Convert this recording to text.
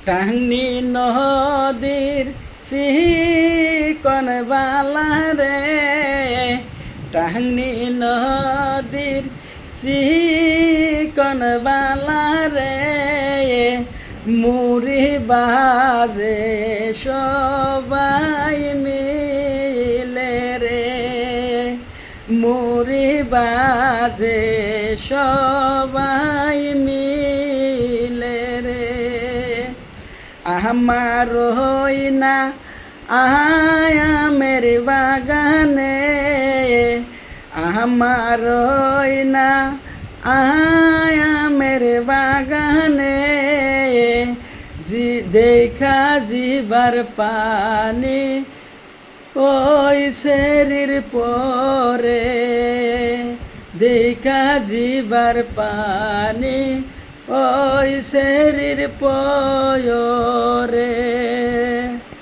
টাহনি নদীর চিকন বালা রে, টাহনি নদীর চিকন বালা রে, মুড়ি বাজে সবাই মিলে রে, মুড়ি বাজে সবাই মিলে রে। আমার হইনা আমের বাগানে, আমার হইনা আমের বাগানে, দেখা জিবার পানি ওই শরীর পরে, দেখা জিবার পানি ওই শরীর পয়